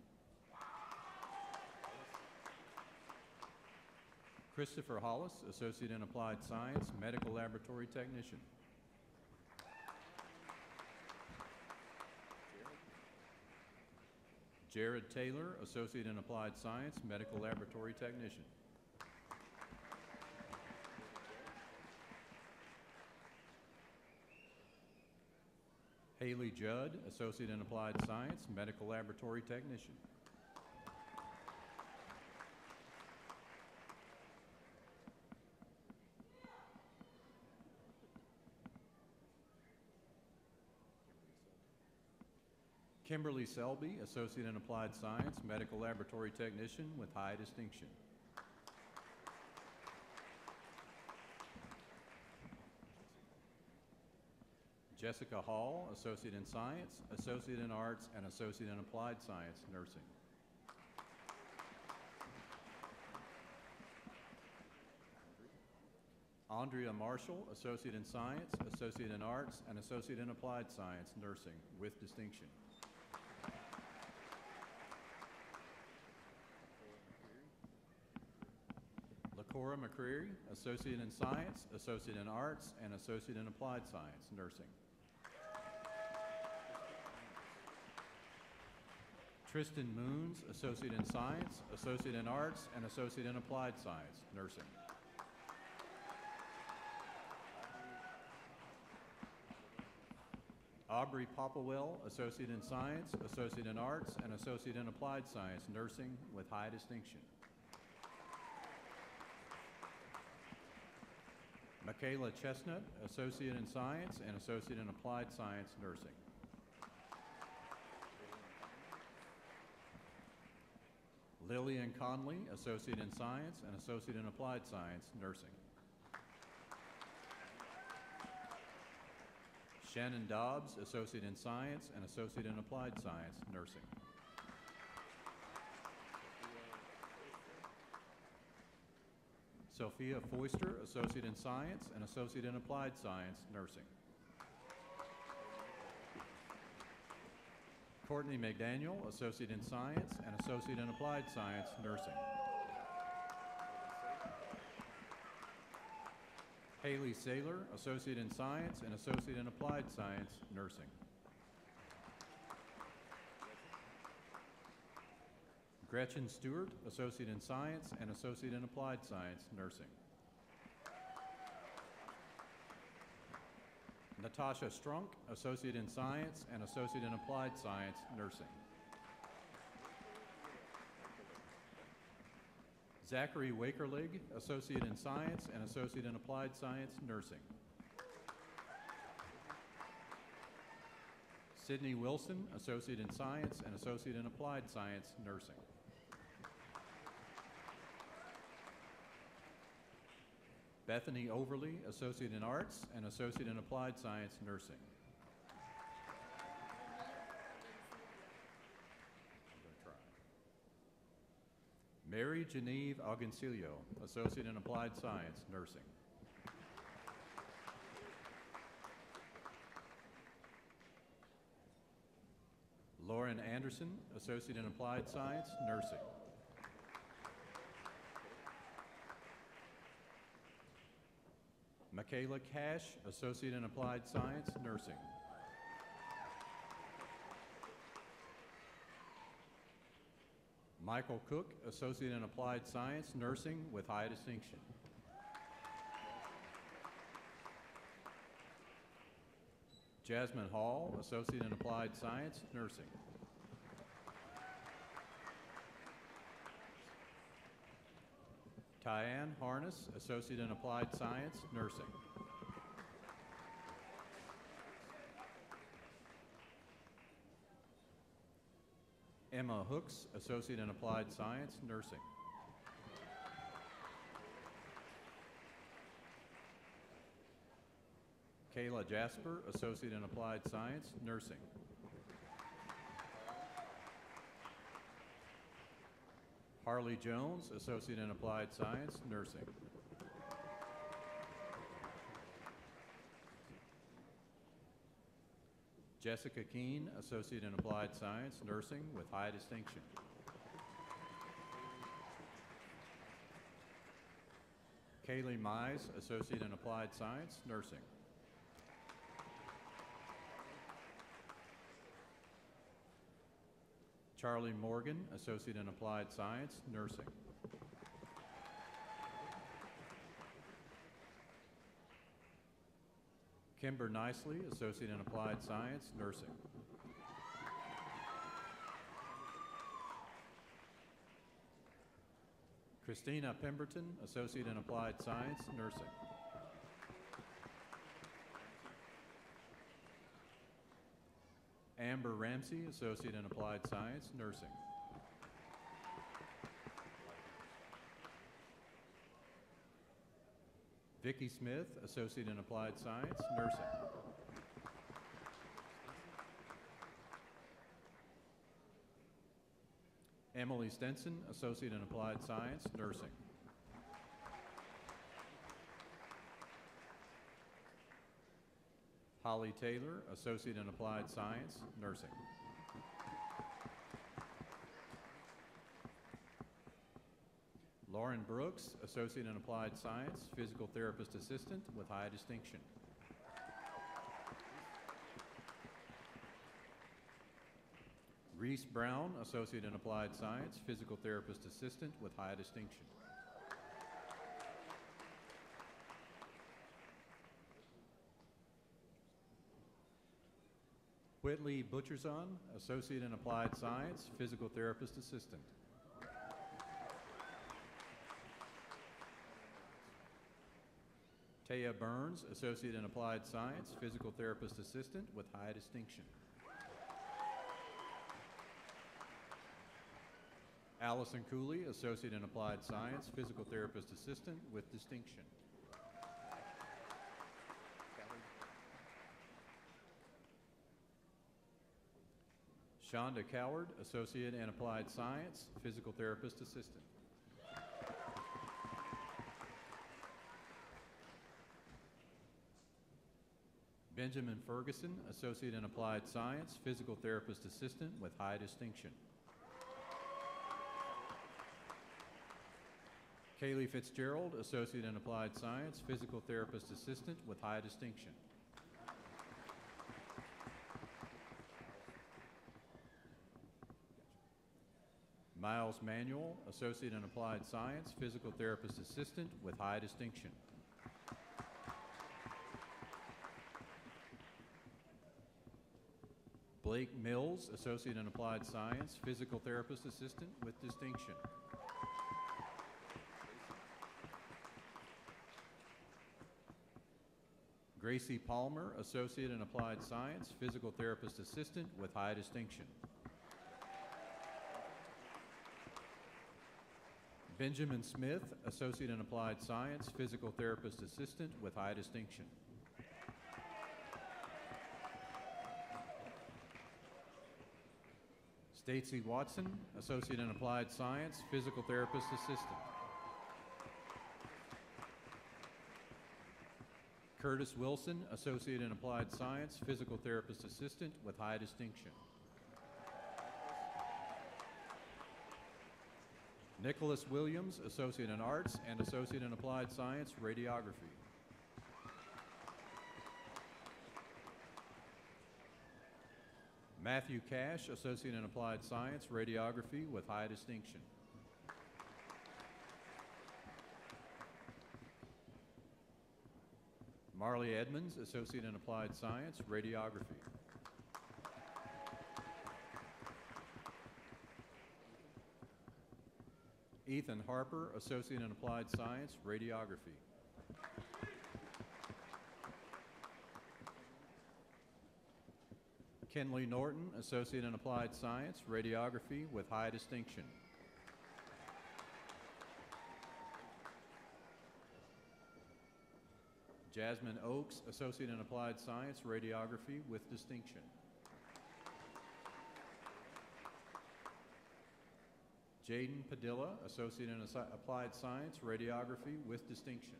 Christopher Hollis, Associate in Applied Science, Medical Laboratory Technician. Jared Taylor, Associate in Applied Science, Medical Laboratory Technician. Haley Judd, Associate in Applied Science, Medical Laboratory Technician. Kimberly Selby, Associate in Applied Science, Medical Laboratory Technician with high distinction. Jessica Hall, Associate in Science, Associate in Arts, and Associate in Applied Science, Nursing. Andrea Marshall, Associate in Science, Associate in Arts, and Associate in Applied Science, Nursing with distinction. Cora McCreary, Associate in Science, Associate in Arts, and Associate in Applied Science, Nursing. Tristan Moons, Associate in Science, Associate in Arts, and Associate in Applied Science, Nursing. Aubrey Popplewell, Associate in Science, Associate in Arts, and Associate in Applied Science, Nursing with high distinction. Michaela Chestnut, Associate in Science and Associate in Applied Science, Nursing. Lillian Conley, Associate in Science and Associate in Applied Science, Nursing. Shannon Dobbs, Associate in Science and Associate in Applied Science, Nursing. Sophia Foister, Associate in Science and Associate in Applied Science, Nursing. Courtney McDaniel, Associate in Science and Associate in Applied Science, Nursing. Haley Saylor, Associate in Science and Associate in Applied Science, Nursing. Gretchen Stewart, Associate in Science and Associate in Applied Science, Nursing. Natasha Strunk, Associate in Science and Associate in Applied Science, Nursing. Zachary Wakerlig, Associate in Science and Associate in Applied Science, Nursing. Sydney Wilson, Associate in Science and Associate in Applied Science, Nursing. Bethany Overly, Associate in Arts and Associate in Applied Science, Nursing. Mary Geneve Agoncillo, Associate in Applied Science, Nursing. Lauren Anderson, Associate in Applied Science, Nursing. Michaela Cash, Associate in Applied Science, Nursing. Michael Cook, Associate in Applied Science, Nursing with high distinction. Jasmine Hall, Associate in Applied Science, Nursing. Tyann Harness, Associate in Applied Science, Nursing. Emma Hooks, Associate in Applied Science, Nursing. Kayla Jasper, Associate in Applied Science, Nursing. Harley Jones, Associate in Applied Science, Nursing. Jessica Keene, Associate in Applied Science, Nursing with high distinction. Kaylee Mize, Associate in Applied Science, Nursing. Charlie Morgan, Associate in Applied Science, Nursing. Kimber Nicely, Associate in Applied Science, Nursing. Christina Pemberton, Associate in Applied Science, Nursing. Amber Ramsey, Associate in Applied Science, Nursing. Vicki Smith, Associate in Applied Science, Nursing. Emily Stenson, Associate in Applied Science, Nursing. Holly Taylor, Associate in Applied Science, Nursing. Lauren Brooks, Associate in Applied Science, Physical Therapist Assistant with high distinction. Reese Brown, Associate in Applied Science, Physical Therapist Assistant with high distinction. Whitley Butcherson, Associate in Applied Science, Physical Therapist Assistant. Taya Burns, Associate in Applied Science, Physical Therapist Assistant with high distinction. Allison Cooley, Associate in Applied Science, Physical Therapist Assistant with distinction. Shonda Coward, Associate in Applied Science, Physical Therapist Assistant. Benjamin Ferguson, Associate in Applied Science, Physical Therapist Assistant with high distinction. Kaylee Fitzgerald, Associate in Applied Science, Physical Therapist Assistant with high distinction. Miles Manuel, Associate in Applied Science, Physical Therapist Assistant with high distinction. Blake Mills, Associate in Applied Science, Physical Therapist Assistant with distinction. Gracie Palmer, Associate in Applied Science, Physical Therapist Assistant with high distinction. Benjamin Smith, Associate in Applied Science, Physical Therapist Assistant with high distinction. Stacy Watson, Associate in Applied Science, Physical Therapist Assistant. Curtis Wilson, Associate in Applied Science, Physical Therapist Assistant with high distinction. Nicholas Williams, Associate in Arts and Associate in Applied Science, Radiography. Matthew Cash, Associate in Applied Science, Radiography with high distinction. Marley Edmonds, Associate in Applied Science, Radiography. Ethan Harper, Associate in Applied Science, Radiography. Kenley Norton, Associate in Applied Science, Radiography with high distinction. Jasmine Oakes, Associate in Applied Science, Radiography with distinction. Jaden Padilla, Associate in Applied Science, Radiography with distinction.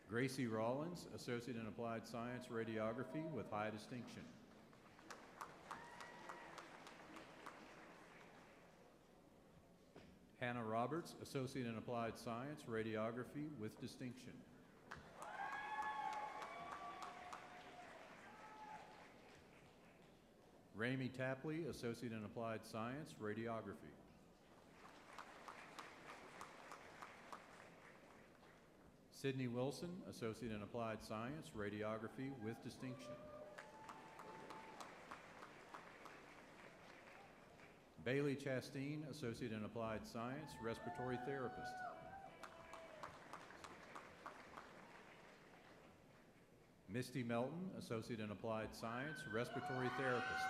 Gracie Rollins, Associate in Applied Science, Radiography with high distinction. Hannah Roberts, Associate in Applied Science, Radiography with distinction. Ramey Tapley, Associate in Applied Science, Radiography. Sydney Wilson, Associate in Applied Science, Radiography with distinction. Bailey Chasteen, Associate in Applied Science, Respiratory Therapist. Misty Melton, Associate in Applied Science, Respiratory Therapist.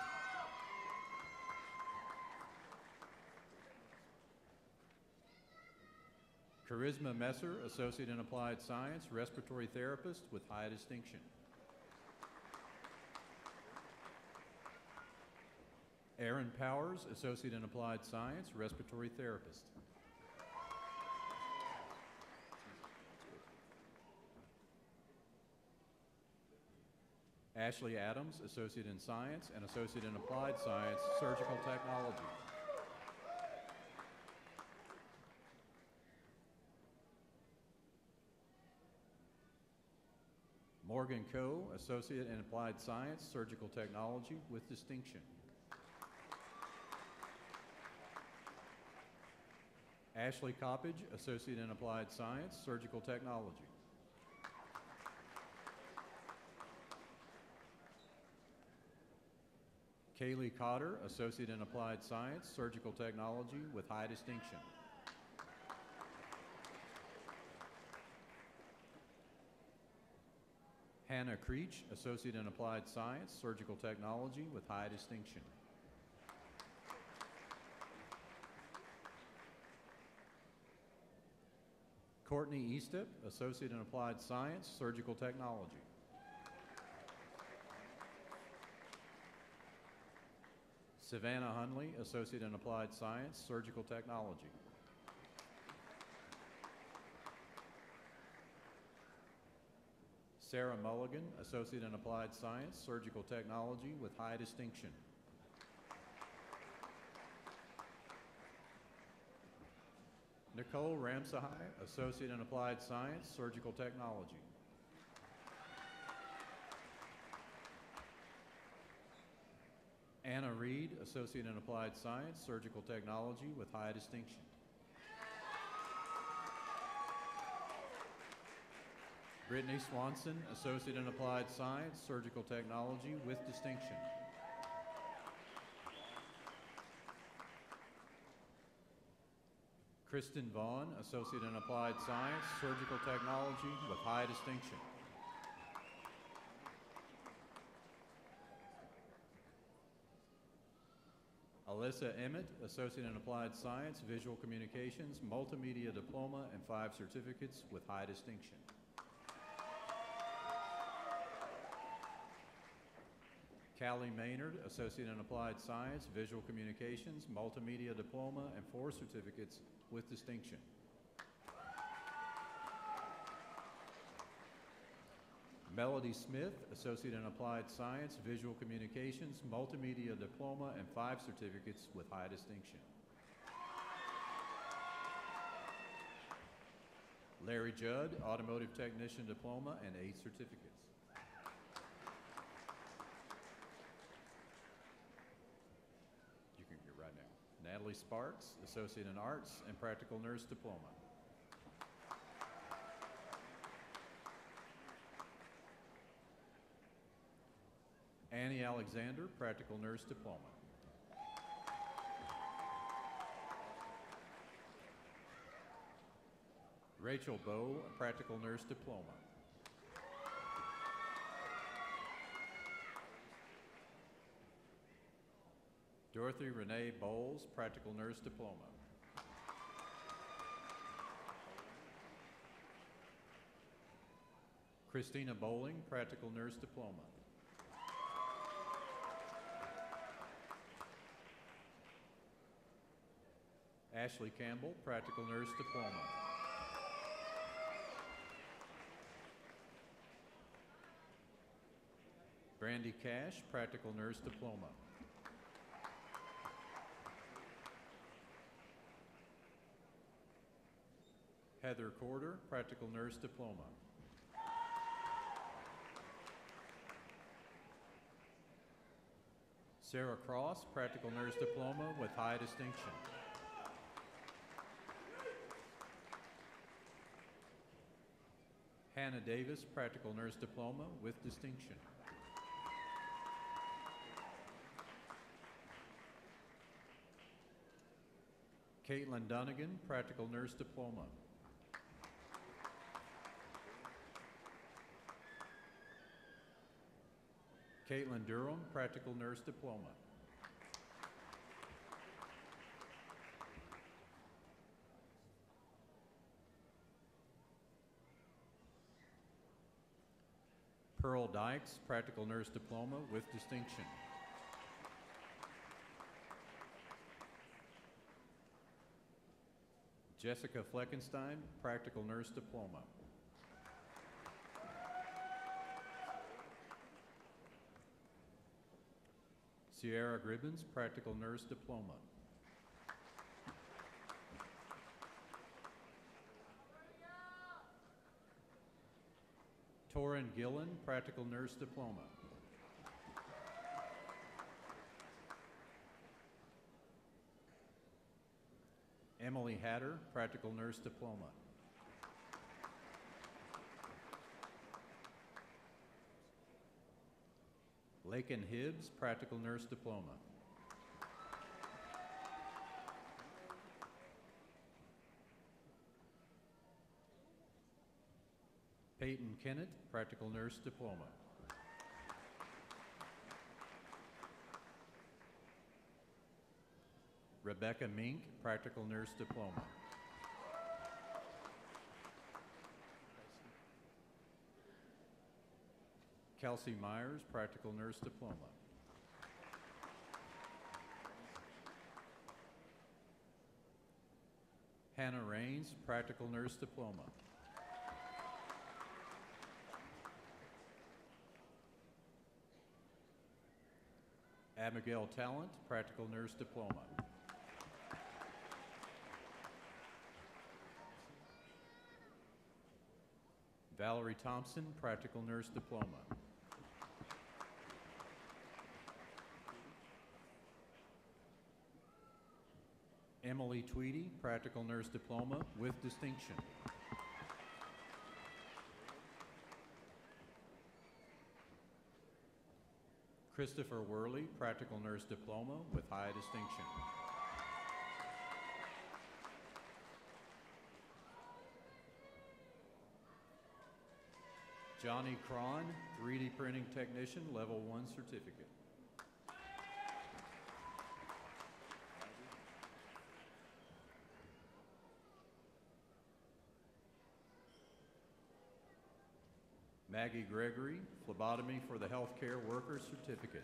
Charisma Messer, Associate in Applied Science, Respiratory Therapist with high distinction. Aaron Powers, Associate in Applied Science, Respiratory Therapist. Ashley Adams, Associate in Science and Associate in Applied Science, Surgical Technology. Morgan Coe, Associate in Applied Science, Surgical Technology with distinction. Ashley Coppage, Associate in Applied Science, Surgical Technology. Kaylee Cotter, Associate in Applied Science, Surgical Technology with high distinction. Hannah Creech, Associate in Applied Science, Surgical Technology with high distinction. Courtney Eastep, Associate in Applied Science, Surgical Technology. Savannah Hunley, Associate in Applied Science, Surgical Technology. Sarah Mulligan, Associate in Applied Science, Surgical Technology with high distinction. Nicole Ramsahai, Associate in Applied Science, Surgical Technology. Anna Reed, Associate in Applied Science, Surgical Technology with high distinction. Brittany Swanson, Associate in Applied Science, Surgical Technology with distinction. Kristen Vaughn, Associate in Applied Science, Surgical Technology with high distinction. Alyssa Emmett, Associate in Applied Science, Visual Communications, Multimedia Diploma, and 5 certificates with high distinction. Callie Maynard, Associate in Applied Science, Visual Communications, Multimedia Diploma, and 4 certificates with distinction. Melody Smith, Associate in Applied Science, Visual Communications, Multimedia Diploma, and 5 certificates with high distinction. Larry Judd, Automotive Technician Diploma, and 8 certificates. You can get right now. Natalie Sparks, Associate in Arts and Practical Nurse Diploma. Annie Alexander, Practical Nurse Diploma. Rachel Bowe, Practical Nurse Diploma. Dorothy Renee Bowles, Practical Nurse Diploma. Christina Bowling, Practical Nurse Diploma. Ashley Campbell, Practical Nurse Diploma. Brandy Cash, Practical Nurse Diploma. Heather Corder, Practical Nurse Diploma. Sarah Cross, Practical Nurse Diploma with high distinction. Hannah Davis, Practical Nurse Diploma with distinction. Caitlin Dunnigan, Practical Nurse Diploma. Caitlin Durham, Practical Nurse Diploma. Pearl Dykes, Practical Nurse Diploma with distinction. Jessica Fleckenstein, Practical Nurse Diploma. Sierra Gribbins, Practical Nurse Diploma. Torin Gillen, Practical Nurse Diploma. Emily Hatter, Practical Nurse Diploma. Lakin Hibbs, Practical Nurse Diploma. Peyton Kennett, Practical Nurse Diploma. Rebecca Mink, Practical Nurse Diploma. Kelsey Myers, Practical Nurse Diploma. Hannah Raines, Practical Nurse Diploma. Abigail Talent, Practical Nurse Diploma. Valerie Thompson, Practical Nurse Diploma. Emily Tweedy, Practical Nurse Diploma with distinction. Christopher Worley, Practical Nurse Diploma with high distinction. Johnny Cron, 3D Printing Technician, Level 1 Certificate. Maggie Gregory, Phlebotomy for the Healthcare Worker Certificate.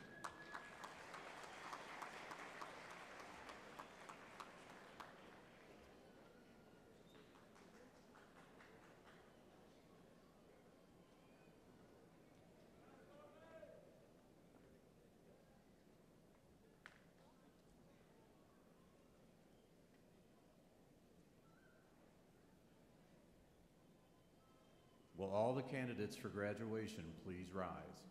Will all the candidates for graduation please rise?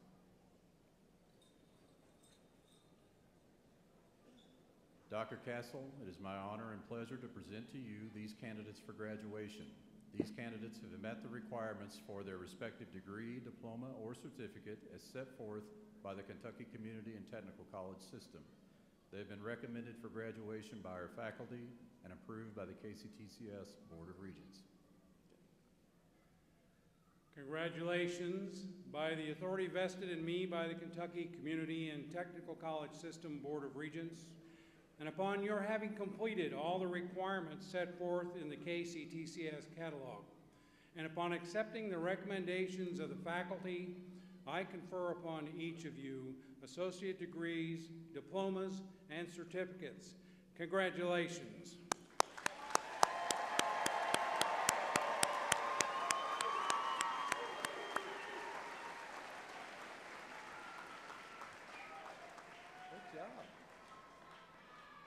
Dr. Castle, it is my honor and pleasure to present to you these candidates for graduation. These candidates have met the requirements for their respective degree, diploma, or certificate as set forth by the Kentucky Community and Technical College System. They have been recommended for graduation by our faculty and approved by the KCTCS Board of Regents. Congratulations. By the authority vested in me by the Kentucky Community and Technical College System Board of Regents, and upon your having completed all the requirements set forth in the KCTCS catalog, and upon accepting the recommendations of the faculty, I confer upon each of you associate degrees, diplomas, and certificates. Congratulations.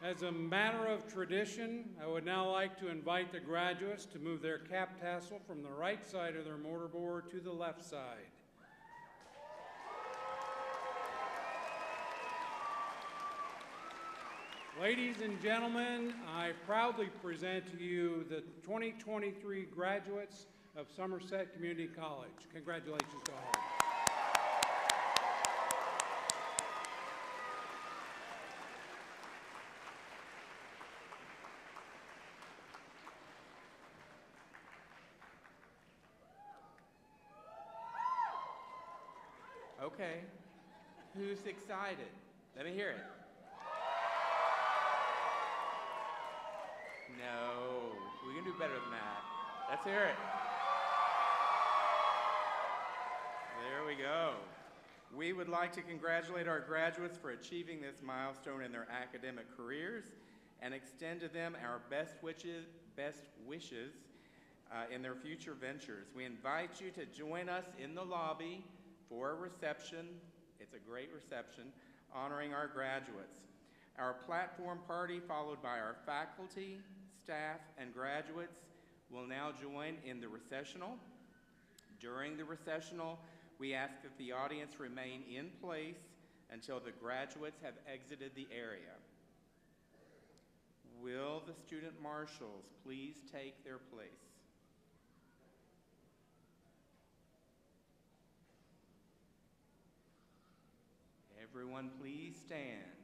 As a matter of tradition, I would now like to invite the graduates to move their cap tassel from the right side of their mortarboard to the left side. Ladies and gentlemen, I proudly present to you the 2023 graduates of Somerset Community College. Congratulations to all. Okay, who's excited? Let me hear it. No, we can do better than that. Let's hear it. There we go. We would like to congratulate our graduates for achieving this milestone in their academic careers and extend to them our best wishes in their future ventures. We invite you to join us in the lobby for a reception. It's a great reception honoring our graduates. Our platform party, followed by our faculty, staff, and graduates, will now join in the recessional. During the recessional, we ask that the audience remain in place until the graduates have exited the area. Will the student marshals please take their place? Everyone please stand.